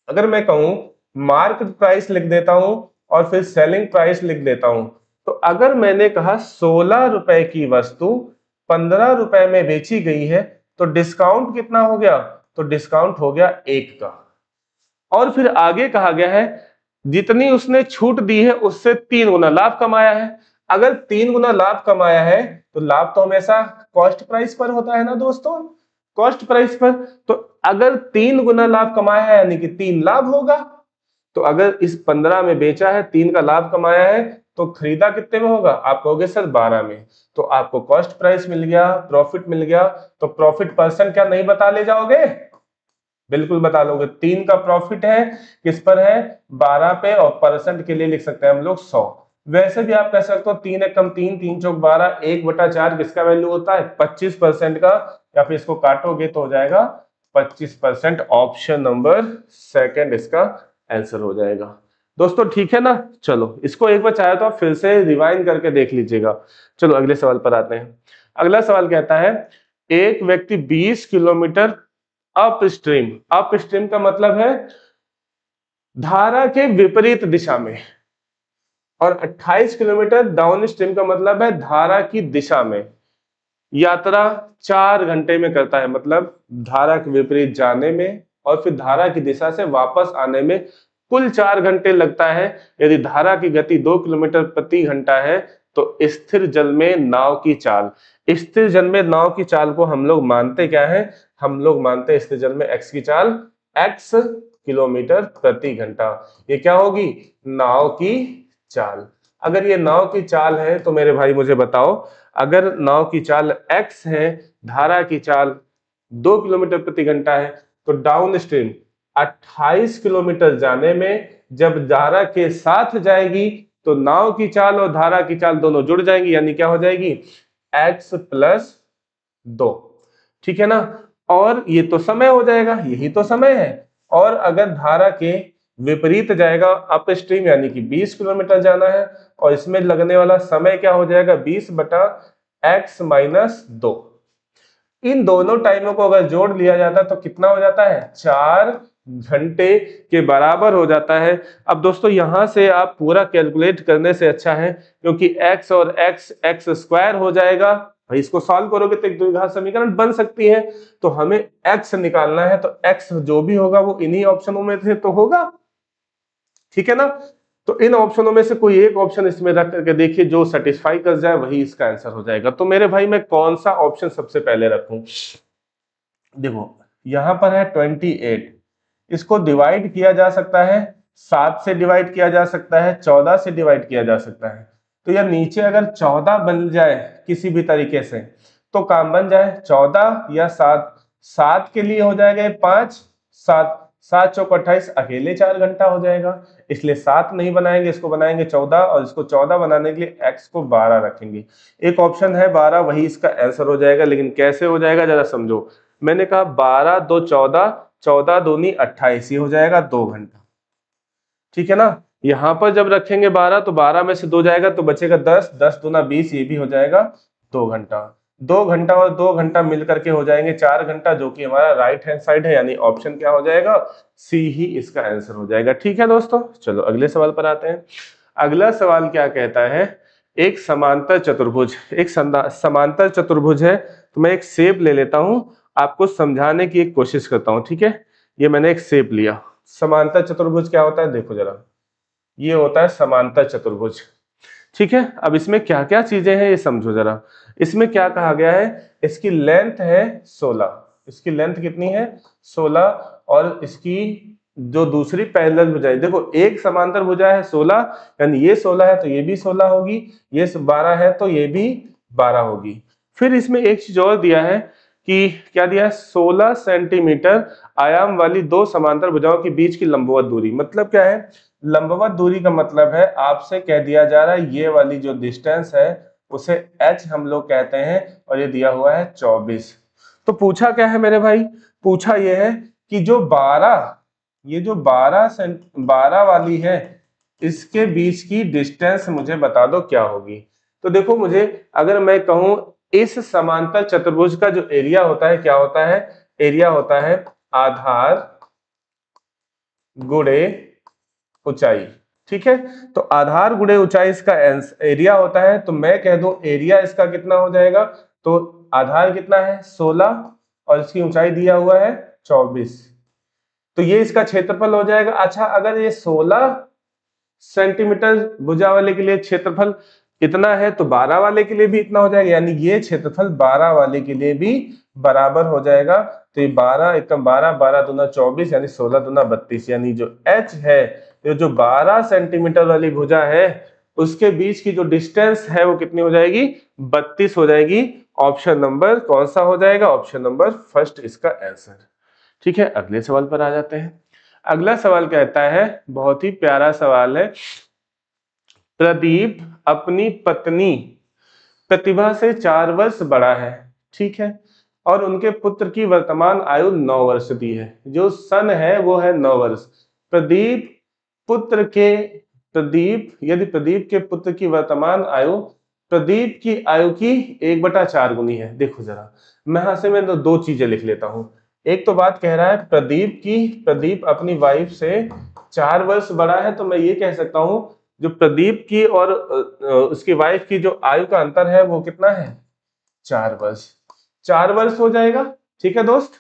अगर मैं कहूं मार्क प्राइस लिख देता हूं और फिर सेलिंग प्राइस लिख देता हूं, तो अगर मैंने कहा 16 रुपए की वस्तु 15 रुपए में बेची गई है तो डिस्काउंट कितना हो गया, तो डिस्काउंट हो गया 1 का। और फिर आगे कहा गया है जितनी उसने छूट दी है उससे 3 गुना लाभ कमाया है। अगर 3 गुना लाभ कमाया है तो लाभ तो हमेशा कॉस्ट प्राइस पर होता है ना दोस्तों, कॉस्ट प्राइस पर। तो अगर 3 गुना लाभ कमाया है यानी कि 3 लाभ होगा। तो अगर इस 15 में बेचा है 3 का लाभ कमाया है तो खरीदा कितने में होगा, आप कहोगे सर 12 में। तो आपको कॉस्ट प्राइस मिल गया, प्रॉफिट मिल गया। तो प्रॉफिट परसेंट क्या नहीं बता ले जाओगे, बिल्कुल बता लोगे। 3 का प्रॉफिट है किस पर है, 12 पे, और परसेंट के लिए लिख सकते हैं हम लोग 100। वैसे भी आप कह सकते हो 3 एकम 3, 3 चौक 12, 1/4 किसका वैल्यू होता है 25% का, या फिर इसको काटोगे तो हो जाएगा 25%। ऑप्शन नंबर सेकंड इसका आंसर हो जाएगा। दोस्तों ठीक है ना, चलो इसको एक बार चाहे तो आप फिर से रिवाइंड करके देख लीजिएगा। चलो अगले सवाल पर आते हैं। अगला सवाल कहता है एक व्यक्ति 20 किलोमीटर अप स्ट्रीम का मतलब है धारा के विपरीत दिशा में, और 28 किलोमीटर डाउन स्ट्रीम का मतलब है धारा की दिशा में यात्रा 4 घंटे में करता है। मतलब धारा के विपरीत जाने में और फिर धारा की दिशा से वापस आने में कुल 4 घंटे लगता है। यदि धारा की गति 2 किलोमीटर प्रति घंटा है तो स्थिर जल में नाव की चाल, स्थिर जल में नाव की चाल को हम लोग मानते क्या है, हम लोग मानते हैं स्थिर जल में x की चाल x किलोमीटर प्रति घंटा। ये क्या होगी, नाव की चाल। अगर ये नाव की चाल है तो मेरे भाई मुझे बताओ, अगर नाव की चाल x है, धारा की चाल 2 किलोमीटर प्रति घंटा है, तो डाउन स्ट्रीम 28 किलोमीटर जाने में जब धारा के साथ जाएगी तो नाव की चाल और धारा की चाल दोनों जुड़ जाएंगी, यानी क्या हो जाएगी x प्लस 2। ठीक है ना, और ये तो समय हो जाएगा, यही तो समय है। और अगर धारा के विपरीत जाएगा अप स्ट्रीम, यानी कि 20 किलोमीटर जाना है, और इसमें लगने वाला समय क्या हो जाएगा 20 बटा x माइनस 2। इन दोनों टाइमों को अगर जोड़ लिया जाता तो कितना हो जाता है, 4 घंटे के बराबर हो जाता है। अब दोस्तों यहां से आप पूरा कैलकुलेट करने से अच्छा है, क्योंकि x और x स्क्वायर हो जाएगा। भाई इसको सॉल्व करोगे तो एक द्विघात समीकरण बन सकती है। तो हमें x निकालना है, तो x जो भी होगा वो इन्हीं ऑप्शनों में से तो होगा। ठीक है ना, तो इन ऑप्शनों में से कोई एक ऑप्शन इसमें रख करके देखिए, जो सेटिस्फाई कर जाए वही इसका आंसर हो जाएगा। तो मेरे भाई मैं कौन सा ऑप्शन सबसे पहले रखूं, देखो यहां पर है 28, इसको डिवाइड किया जा सकता है, 7 से डिवाइड किया जा सकता है, 14 से डिवाइड किया जा सकता है। तो यह नीचे अगर 14 बन जाए किसी भी तरीके से तो काम बन जाए, 14 या 7, 7 के लिए हो जाएगा 5, 7 7 चौक 28, अकेले 4 घंटा हो जाएगा, इसलिए 7 नहीं बनाएंगे, इसको बनाएंगे 14, और इसको 14 बनाने के लिए x को 12 रखेंगे। एक ऑप्शन है 12, वही इसका आंसर हो जाएगा। लेकिन कैसे हो जाएगा जरा समझो, मैंने कहा 12 2 14, 14 दूनी 28, ये हो जाएगा 2 घंटा। ठीक है ना, यहां पर जब रखेंगे 12 तो 12 में से 2 जाएगा तो बचेगा 10, 10 दूना 20, ये भी हो जाएगा 2 घंटा। 2 घंटा और 2 घंटा मिलकर के हो जाएंगे 4 घंटा, जो कि हमारा राइट हैंड साइड है, यानी ऑप्शन क्या हो जाएगा, सी ही इसका आंसर हो जाएगा। ठीक है दोस्तों, चलो अगले सवाल पर आते हैं। अगला सवाल क्या कहता है, एक समांतर चतुर्भुज, एक समांतर चतुर्भुज है। तो मैं एक शेप ले लेता हूं, आपको समझाने की एक कोशिश करता हूं। ठीक है, ये मैंने एक शेप लिया। समांतर चतुर्भुज क्या होता है, देखो जरा, ये होता है समांतर चतुर्भुज। ठीक है, अब इसमें क्या क्या चीजें हैं ये समझो जरा। इसमें क्या कहा गया है, इसकी लेंथ है 16, इसकी लेंथ कितनी है 16, और इसकी जो दूसरी पैरेलल भुजा है, देखो एक समांतर भुजा है 16, यानी ये 16 है तो ये भी 16 होगी, ये 12 है तो ये भी 12 होगी। फिर इसमें एक चीज और दिया है कि क्या दिया है, 16 सेंटीमीटर आयाम वाली दो समांतर भुजाओं के बीच की लंबवत दूरी। मतलब क्या है, लंबवत दूरी का मतलब है आपसे कह दिया जा रहा है ये वाली जो डिस्टेंस है उसे h हम लोग कहते हैं, और ये दिया हुआ है 24। तो पूछा क्या है मेरे भाई, पूछा ये है कि जो 12, ये जो 12 वाली है इसके बीच की डिस्टेंस मुझे बता दो क्या होगी। तो देखो मुझे, अगर मैं कहूं इस समांतर चतुर्भुज का जो एरिया होता है क्या होता है, एरिया होता है आधार गुणे ऊंचाई। ठीक है, तो आधार गुणे ऊंचाई इसका एरिया होता है, तो मैं कह दूं एरिया इसका कितना हो जाएगा, तो आधार कितना है 16 और इसकी ऊंचाई दिया हुआ है 24, तो ये इसका क्षेत्रफल हो जाएगा। अच्छा, अगर ये 16 सेंटीमीटर भुजा वाले के लिए क्षेत्रफल इतना है तो 12 वाले के लिए भी इतना हो जाएगा, यानी ये क्षेत्रफल 12 वाले के लिए भी बराबर हो जाएगा। तो ये 12 एकम 12, 12 दूना 24, यानी 16 दूना 32, यानी जो h है, ये जो 12 सेंटीमीटर वाली भुजा है उसके बीच की जो डिस्टेंस है वो कितनी हो जाएगी, 32 हो जाएगी। ऑप्शन नंबर कौन सा हो जाएगा, ऑप्शन नंबर फर्स्ट इसका आंसर। ठीक है, अगले सवाल पर आ जाते हैं। अगला सवाल कहता है, बहुत ही प्यारा सवाल है, प्रदीप अपनी पत्नी प्रतिभा से 4 वर्ष बड़ा है। ठीक है, और उनके पुत्र की वर्तमान आयु 9 वर्ष दी है। जो सन है वो है 9 वर्ष। प्रदीप पुत्र के यदि प्रदीप के पुत्र की वर्तमान आयु प्रदीप की आयु की 1/4 गुनी है। देखो जरा, मैं यहां से दो चीजें लिख लेता हूं। एक तो बात कह रहा है प्रदीप अपनी वाइफ से 4 वर्ष बड़ा है, तो मैं ये कह सकता हूं जो प्रदीप की और उसकी वाइफ की जो आयु का अंतर है वो कितना है, 4 वर्ष। 4 वर्ष हो जाएगा। ठीक है दोस्त।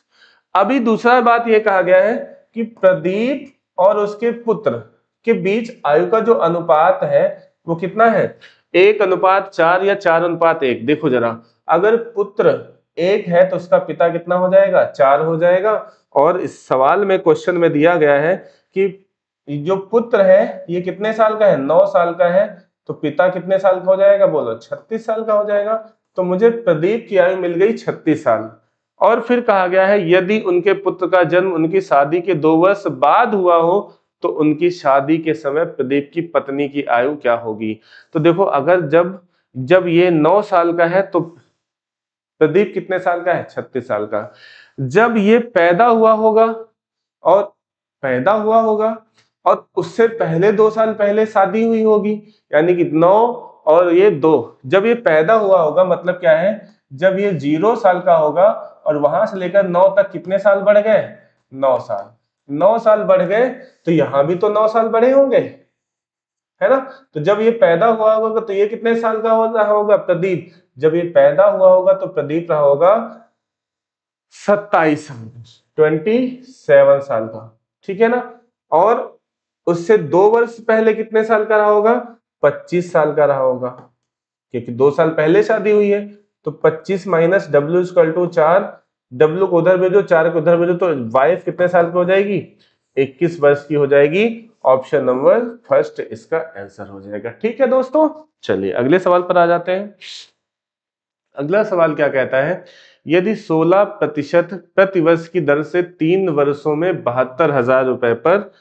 अभी दूसरा बात ये कहा गया है कि प्रदीप और उसके पुत्र के बीच आयु का जो अनुपात है वो कितना है, 1:4 या 4:1। देखो जरा, अगर पुत्र 1 है तो उसका पिता कितना हो जाएगा, 4 हो जाएगा। और इस सवाल में क्वेश्चन में दिया गया है कि जो पुत्र है ये कितने साल का है, 9 साल का है, तो पिता कितने साल का हो जाएगा, बोलो 36 साल का हो जाएगा। तो मुझे प्रदीप की आयु मिल गई 36 साल। और फिर कहा गया है यदि उनके पुत्र का जन्म उनकी शादी के 2 वर्ष बाद हुआ हो तो उनकी शादी के समय प्रदीप की पत्नी की आयु क्या होगी। तो देखो, अगर जब ये 9 साल का है तो प्रदीप कितने साल का है, 36 साल का। जब ये पैदा हुआ होगा और उससे पहले 2 साल पहले शादी हुई होगी, यानी कि 9 और ये 2, जब ये पैदा हुआ होगा मतलब क्या है, जब ये 0 साल का होगा और वहां से लेकर 9 तक कितने साल बढ़ गए, 9 साल। 9 साल बढ़ गए तो यहां भी तो 9 साल बढ़े होंगे, है ना। तो जब ये पैदा हुआ होगा तो ये कितने साल का हो रहा होगा, प्रदीप। जब ये पैदा हुआ होगा तो प्रदीप रहा होगा 27 साल, 27 साल का। ठीक है ना। और उससे 2 वर्ष पहले कितने साल का रहा होगा, 25 साल का रहा होगा, क्योंकि 2 साल पहले शादी हुई है। तो 25 माइनस W = 4, W को उधर भेजो, 4 को उधर भेजो, तो वाइफ कितने साल की हो जाएगी, 21 वर्ष की हो जाएगी। ऑप्शन नंबर फर्स्ट इसका आंसर हो जाएगा। ठीक है दोस्तों, चलिए अगले सवाल पर आ जाते हैं। अगला सवाल क्या कहता है, यदि 16% प्रतिवर्ष की दर से 3 वर्षों में 72,000 रुपए पर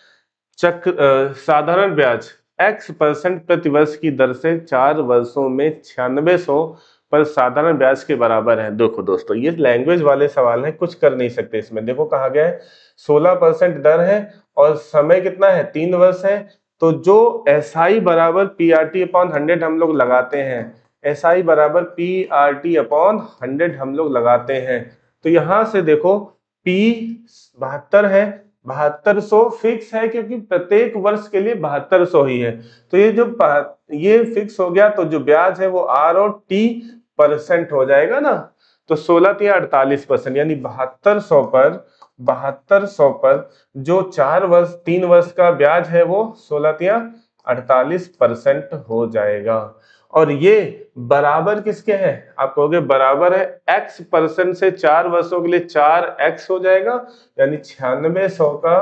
साधारण ब्याज x% प्रतिवर्ष की दर से 4 वर्षों में 9600 पर साधारण ब्याज के बराबर है। देखो दोस्तों, ये लैंग्वेज वाले सवाल हैं, कुछ कर नहीं सकते इसमें। देखो कहा गया है 16% दर है और समय कितना है, 3 वर्ष है। तो जो SI बराबर PRT/100 हम लोग लगाते हैं, SI बराबर PRT/100 हम लोग लगाते हैं। तो यहां से देखो P 72 है, 7200 फिक्स है क्योंकि प्रत्येक वर्ष के लिए 7200 ही है। तो ये फिक्स हो गया, तो जो ब्याज है वो R और T % हो जाएगा ना। तो 16 या 48%, यानी 7200 पर जो 3 वर्ष का ब्याज है वो 16 या 48% हो जाएगा। और ये बराबर किसके है, आप कहोगे बराबर है x% से 4 वर्षों के लिए 4x हो जाएगा, यानी 9600 का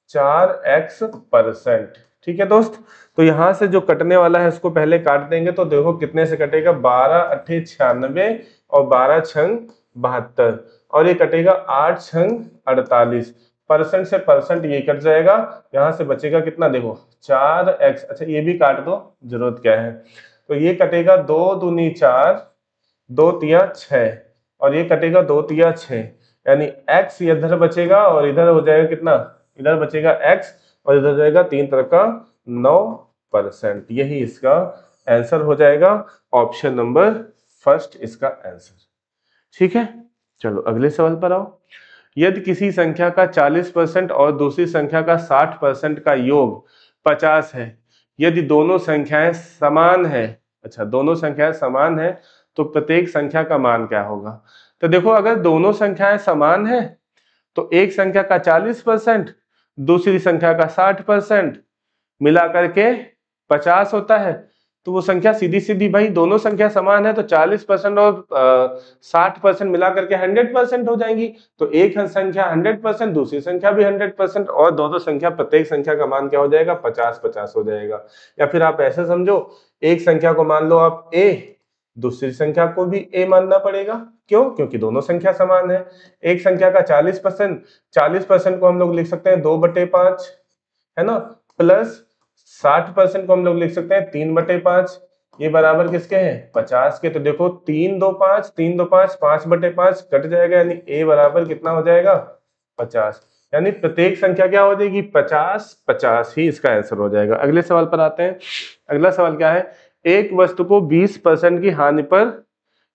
4x%। ठीक है दोस्त। तो यहां से जो कटने वाला है उसको पहले काट देंगे, तो देखो कितने से कटेगा, 12 8 96 और 12 छंग 72, और ये कटेगा 8 छंग 48। परसेंट से परसेंट ये कट जाएगा, यहां से बचेगा कितना, देखो 4x। अच्छा ये भी काट दो, जरूरत क्या है। तो ये कटेगा 2 दूनी 4, 2 तिया 6, और ये कटेगा 2 तिया 6, यानी x इधर बचेगा और इधर हो जाएगा कितना, इधर बचेगा x और इधर जाएगा 3 तरह का 9%। यही इसका आंसर हो जाएगा, ऑप्शन नंबर फर्स्ट इसका आंसर। ठीक है, चलो अगले सवाल पर आओ। यदि किसी संख्या का 40% और दूसरी संख्या का 60% का योग 50 है, यदि दोनों संख्याएं समान है, अच्छा दोनों संख्याएं समान है, तो प्रत्येक संख्या का मान क्या होगा। तो देखो, अगर दोनों संख्याएं समान है तो एक संख्या का 40%, दूसरी संख्या का 60% मिला करके 50 होता है। तो वो संख्या सीधी सीधी, भाई दोनों संख्या समान है तो 40% और 60% मिला करके 100% हो जाएंगी। तो एक संख्या 100%, दूसरी संख्या भी 100%, और दोनों संख्या प्रत्येक संख्या का मान क्या हो जाएगा, 50-50 हो जाएगा। या फिर आप ऐसे समझो, एक संख्या को मान लो आप A, दूसरी संख्या को भी A मानना पड़ेगा। क्यों, क्योंकि दोनों संख्या समान है। एक संख्या का 40% को हम लोग लिख सकते हैं 2/5, है ना, प्लस 60% को हम लोग लिख सकते हैं 3/5, ये बराबर किसके हैं 50 के। तो देखो 3 2 5 3 2 5 5/5 कट जाएगा, यानी a बराबर कितना हो जाएगा 50। यानी प्रत्येक संख्या क्या हो जाएगी 50 50 ही इसका आंसर हो जाएगा। अगले सवाल पर आते हैं। अगला सवाल क्या है, एक वस्तु को 20% की हानि पर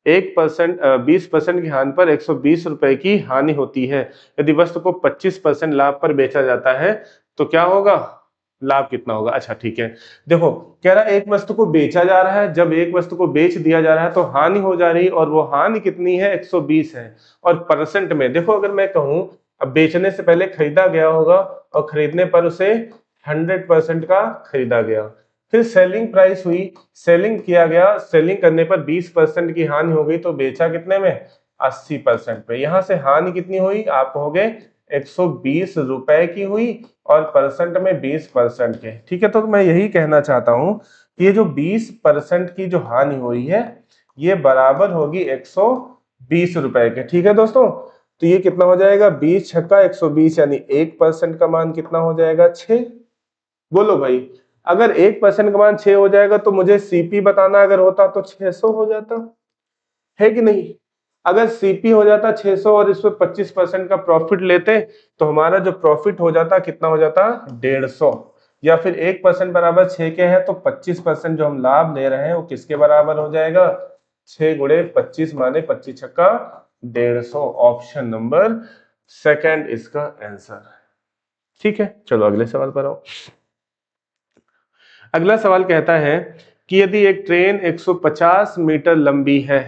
20% की हानि पर 120 रुपए की हानि होती है। यदि वस्तु को 25% लाभ पर बेचा जाता है तो क्या होगा, लाभ कितना होगा। अच्छा ठीक है, देखो कह रहा है एक वस्तु को बेचा जा रहा है, जब एक वस्तु को बेच दिया जा रहा है तो हानि हो जा रही है, और वो हानि कितनी है 120 है। और परसेंट में देखो, अगर मैं कहूं अब बेचने से पहले खरीदा गया होगा और खरीदने पर उसे 100% का खरीदा गया, फिर सेलिंग प्राइस हुई, सेलिंग किया गया, सेलिंग करने पर 20% की हानि हो गई, तो बेचा कितने में 80% पे। यहां से हानि कितनी हुई, आप कहोगे 120 रुपए की हुई, और परसेंट में 20% के। ठीक है, तो मैं यही कहना चाहता हूं कि ये जो 20% की जो हानि हुई है ये बराबर होगी 120 रुपए के। ठीक है दोस्तों, तो ये कितना हो जाएगा 20 छक्का 120, यानी 1% का मान कितना हो जाएगा 6। बोलो भाई, अगर 1% का मान 6 हो जाएगा तो मुझे सीपी बताना अगर होता तो 600 हो जाता, है कि नहीं। अगर सीपी हो जाता 600 और इस पर 25% का प्रॉफिट लेते तो हमारा जो प्रॉफिट हो जाता कितना हो जाता 150, या फिर 1% बराबर 6 के है तो 25% जो हम लाभ ले रहे हैं वो किसके बराबर हो जाएगा 6 गुणे 25 माने 25 छक्का 150। ऑप्शन नंबर सेकंड इसका आंसर। ठीक है, चलो अगले सवाल पर आओ। अगला सवाल कहता है कि यदि एक ट्रेन 150 मीटर लंबी है,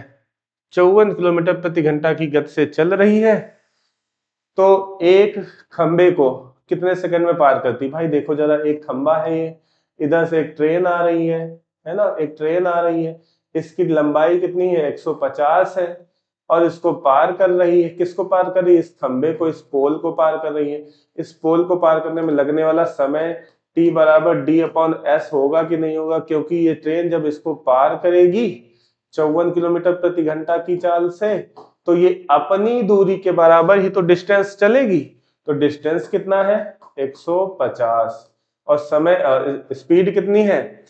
54 किलोमीटर प्रति घंटा की गति से चल रही है, तो एक खंबे को कितने सेकंड में पार करती। भाई देखो जरा, एक खंबा है ये, इधर से एक ट्रेन आ रही है ना, एक ट्रेन आ रही है, इसकी लंबाई कितनी है 150 है, और इसको पार कर रही है, किसको पार कर रही है, इस खंबे को, इस पोल को पार कर रही है। इस पोल को पार करने में लगने वाला समय t बराबर d/s होगा कि नहीं होगा, क्योंकि ये ट्रेन जब इसको पार करेगी 54 किलोमीटर प्रति घंटा की चाल से, तो ये अपनी दूरी के बराबर ही तो डिस्टेंस चलेगी। तो डिस्टेंस कितना है 150, और समय स्पीड कितनी है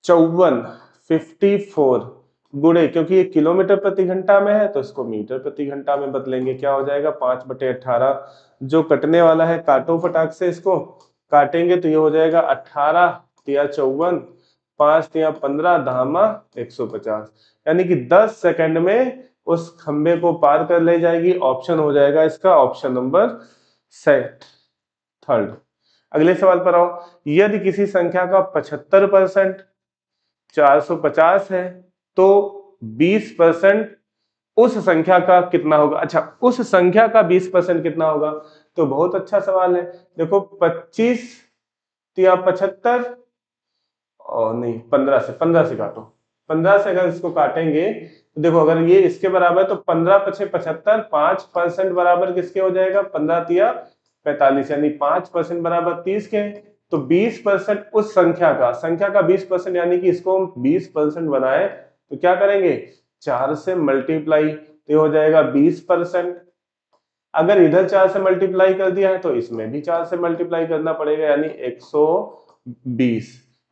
54 गुणे, क्योंकि ये किलोमीटर प्रति घंटा में है तो इसको मीटर प्रति घंटा में बदलेंगे, क्या हो जाएगा 5/18। जो कटने वाला है काटो फटाक से, इसको काटेंगे तो ये हो जाएगा 18 तिया 54, 5 तिया 15, धामा 150, यानी कि 10 सेकंड में उस खंबे को पार कर ले जाएगी। ऑप्शन हो जाएगा इसका ऑप्शन नंबर थर्ड। अगले सवाल पर आओ। यदि किसी संख्या का 75% 450 है तो 20% उस संख्या का कितना होगा। अच्छा, उस संख्या का 20% कितना होगा, तो बहुत अच्छा सवाल है। देखो 25 या 75, और नहीं 15 से काटो, 15 से अगर इसको काटेंगे तो देखो अगर ये इसके बराबर है तो 15 पछे 75, 5% बराबर किसके हो जाएगा 15 तिया 45, यानी 5% बराबर 30 के। तो 20% उस संख्या का 20%, यानी कि इसको हम 20% बनाए तो क्या करेंगे 4 से मल्टीप्लाई, तो हो जाएगा 20%। अगर इधर 4 से मल्टीप्लाई कर दिया है तो इसमें भी 4 से मल्टीप्लाई करना पड़ेगा, यानी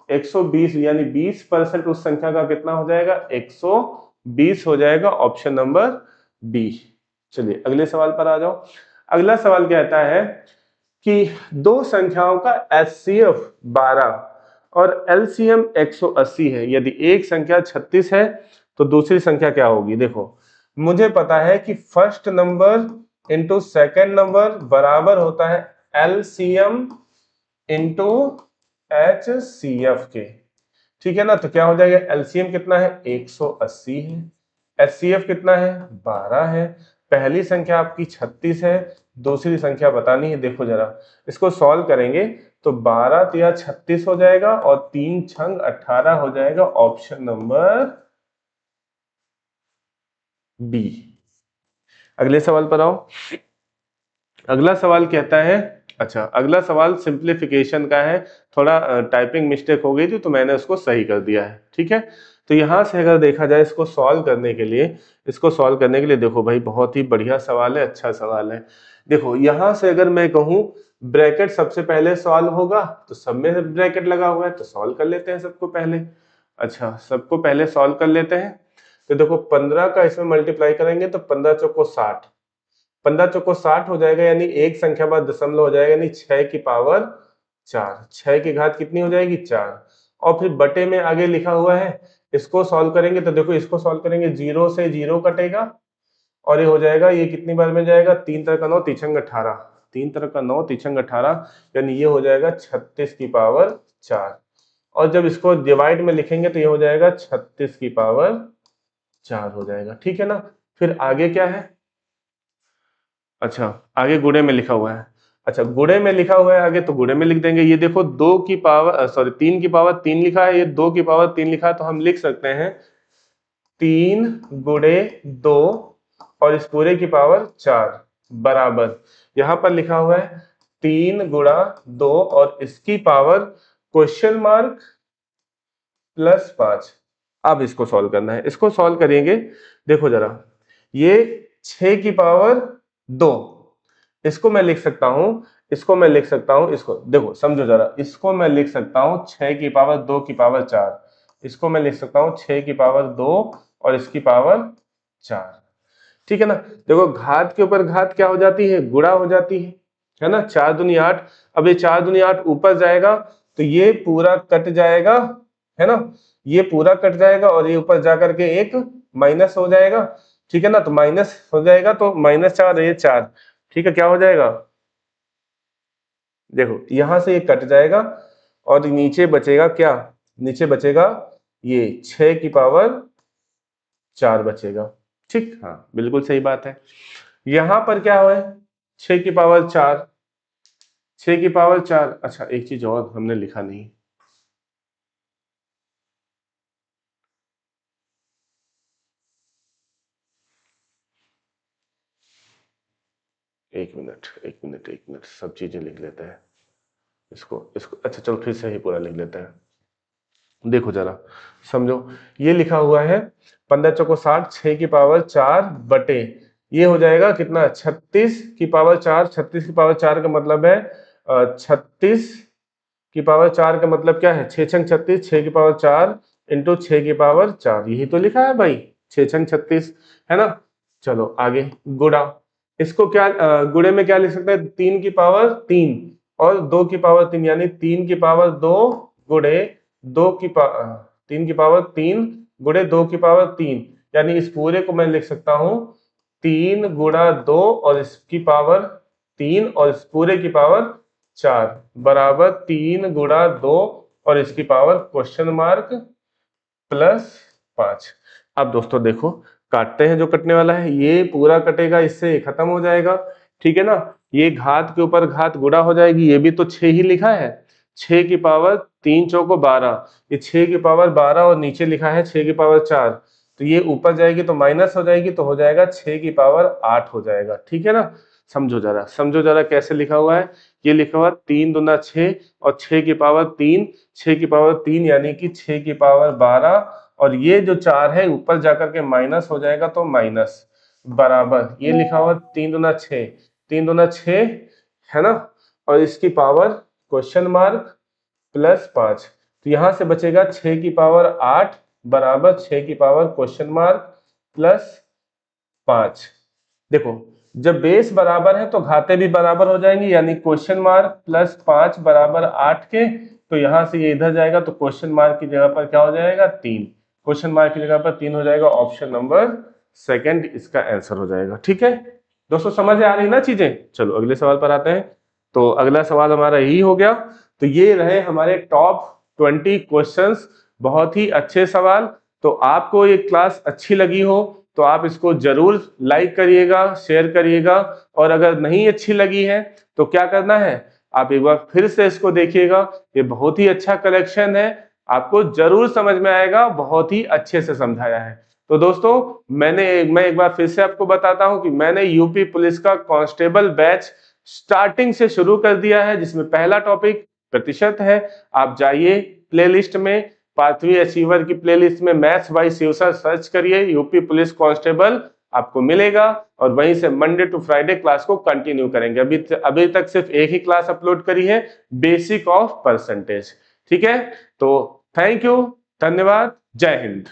120 यानी 20% उस संख्या का कितना हो जाएगा 120 हो जाएगा। Option number B. चलिए अगले सवाल पर आ जाओ। अगला सवाल कहता है कि दो संख्याओं का HCF 12 और LCM 180 है। यदि एक संख्या 36 है तो दूसरी संख्या क्या होगी। देखो मुझे पता है कि first number into second number बराबर होता है LCM इंटू HCF के। ठीक है ना, तो क्या हो जाएगा LCM कितना है 180 है, HCF कितना है 12 है। पहली संख्या आपकी 36 है, दूसरी संख्या बतानी है। देखो जरा इसको सॉल्व करेंगे तो 12 तिया 36 हो जाएगा और 3 छंग 18 हो जाएगा। Option number B. अगले सवाल पर आओ। अगला सवाल कहता है, अच्छा अगला सवाल सिंप्लीफिकेशन का है, थोड़ा टाइपिंग मिस्टेक हो गई थी तो मैंने उसको सही कर दिया है। ठीक है, तो यहां से अगर देखा जाए इसको सॉल्व करने के लिए, देखो भाई बहुत ही बढ़िया सवाल है, अच्छा सवाल है। देखो यहां से अगर मैं कहूं ब्रैकेट सबसे पहले सॉल्व होगा, तो सब में ब्रैकेट लगा हुआ है तो सॉल्व कर लेते हैं सबको पहले। अच्छा, सबको पहले सॉल्व कर लेते हैं। तो देखो 15 का इसमें मल्टीप्लाई करेंगे तो 15 चौको 60, 15 चौको 60 हो जाएगा, यानी एक संख्या बाद दशमलव हो जाएगा, यानी 6 की पावर 4। 6 की घात कितनी हो जाएगी? 4। और फिर बटे में आगे लिखा हुआ है, इसको सॉल्व करेंगे तो देखो इसको सॉल्व करेंगे, 0 से 0 कटेगा और ये हो जाएगा, ये कितनी बार में जाएगा? 3 तरह का 9 तीछंग 18, 3 तरह का 9 तीछंग 18, यानी ये हो जाएगा 36 की पावर 4। और जब इसको डिवाइड में लिखेंगे तो ये हो जाएगा 36 की पावर 4 हो जाएगा, ठीक है ना। फिर आगे क्या है? अच्छा, आगे गुणे में लिखा हुआ है। अच्छा, गुणे में लिखा हुआ है आगे, तो गुणे में लिख देंगे। ये देखो 2 की पावर सॉरी 3 की पावर 3 लिखा है, ये 2 की पावर 3 लिखा है, तो हम लिख सकते हैं 3 गुणे 2 और इस पूरे की पावर 4 बराबर, यहां पर लिखा हुआ है 3 गुणा 2 और इसकी पावर क्वेश्चन मार्क प्लस 5। अब इसको सॉल्व करना है, इसको सॉल्व करेंगे। देखो जरा, ये 6 की पावर 2, इसको मैं लिख सकता हूं, इसको मैं लिख सकता हूं, इसको देखो समझो जरा, इसको मैं लिख सकता हूं 6 की पावर 2 की पावर 4, इसको मैं लिख सकता हूं 6 की पावर 2 और इसकी पावर 4, ठीक है ना। देखो घात के ऊपर घात क्या हो जाती है? गुणा हो जाती है ना। 4 दूनी 8, अब ये 4 दूनी 8 ऊपर जाएगा तो ये पूरा कट जाएगा, है ना, ये पूरा कट जाएगा और ये ऊपर जाकर के एक माइनस हो जाएगा, ठीक है ना। तो माइनस हो जाएगा तो -4 ये 4, ठीक है, क्या हो जाएगा? देखो यहां से ये कट जाएगा और नीचे बचेगा क्या? नीचे बचेगा ये 6 की पावर 4 बचेगा, ठीक, हाँ बिल्कुल सही बात है। यहां पर क्या है? 6 की पावर 4, 6 की पावर 4। अच्छा, एक चीज और हमने लिखा नहीं, एक मिनट, एक मिनट, सब चीजें लिख लेते हैं। इसको इसको अच्छा चलो फिर से ही पूरा लिख लेते हैं। देखो जरा समझो, ये लिखा हुआ है 15 चौको 60, 6 की पावर 4 बटे, ये हो जाएगा कितना? 36 की पावर 4। 36 की पावर 4 का मतलब है 36 की पावर 4 का मतलब क्या है? 6 छंग 36, 6 की पावर 4 इंटू 6 की पावर 4, यही तो लिखा है भाई, 6 छंग 36, है ना। चलो आगे गुणा, इसको क्या गुणे में क्या लिख सकते हैं? 3 की पावर 3 और 2 की पावर 3, यानी 3 की पावर 2 गुणे 2 की 3 की पावर 3 गुणे 2 की पावर 3, यानी इस पूरे को मैं लिख सकता हूं 3 गुणा 2 और इसकी पावर 3 और इस पूरे की पावर 4 बराबर 3 गुणा 2 और इसकी पावर क्वेश्चन मार्क प्लस 5। अब दोस्तों देखो, काटते हैं, जो कटने वाला है ये पूरा कटेगा, इससे ये खत्म हो जाएगा, ठीक है ना। ये घात के ऊपर घात गुणा हो जाएगी, ये भी तो 6 ही लिखा है, 6 की पावर 3 चौको 12, ये 6 की पावर 12 और नीचे लिखा है 6 की पावर 4, तो ये ऊपर जाएगी तो माइनस हो जाएगी, तो हो जाएगा 6 की पावर 8 हो जाएगा, ठीक है ना। समझो जरा, समझो जरा कैसे लिखा हुआ है। ये लिखा हुआ 3 दूना 6 और 6 की पावर 3, 6 की पावर 3 यानी कि 6 की पावर 12 और ये जो 4 है ऊपर जाकर के माइनस हो जाएगा तो माइनस बराबर, ये लिखा हुआ 3 दूना 6, 3 दूना 6, है ना, और इसकी पावर क्वेश्चन मार्क प्लस 5, तो यहां से बचेगा 6 की पावर 8 बराबर 6 की पावर क्वेश्चन मार्क प्लस 5। देखो जब बेस बराबर है तो घाते भी बराबर हो जाएंगी, यानी क्वेश्चन मार्क प्लस 5 बराबर 8 के, तो यहां से ये इधर जाएगा तो क्वेश्चन मार्क की जगह पर क्या हो जाएगा? 3, क्वेश्चन मार्क की जगह पर 3 हो जाएगा, ऑप्शन नंबर सेकंड इसका आंसर हो जाएगा, ठीक है दोस्तों, समझ आ रही ना चीजें। चलो अगले सवाल पर आते हैं। तो अगला सवाल हमारा यही हो गया। तो ये रहे हमारे टॉप 20 क्वेश्चंस, बहुत ही अच्छे सवाल। तो आपको ये क्लास अच्छी लगी हो तो आप इसको जरूर लाइक करिएगा, शेयर करिएगा, और अगर नहीं अच्छी लगी है तो क्या करना है, आप एक बार फिर से इसको देखिएगा, ये बहुत ही अच्छा कलेक्शन है, आपको जरूर समझ में आएगा, बहुत ही अच्छे से समझाया है। तो दोस्तों मैं एक बार फिर से आपको बताता हूं कि मैंने यूपी पुलिस का कांस्टेबल बैच स्टार्टिंग से शुरू कर दिया है, जिसमें पहला टॉपिक प्रतिशत है। आप जाइए प्लेलिस्ट में, पांचवी अचीवर की प्लेलिस्ट में maths by Shiv sir search करिए, यूपी पुलिस कांस्टेबल आपको मिलेगा, और वहीं से मंडे टू फ्राइडे क्लास को कंटिन्यू करेंगे। अभी तक सिर्फ एक ही क्लास अपलोड करी है, बेसिक ऑफ परसेंटेज, ठीक है। तो थैंक यू। धन्यवाद। जय हिंद।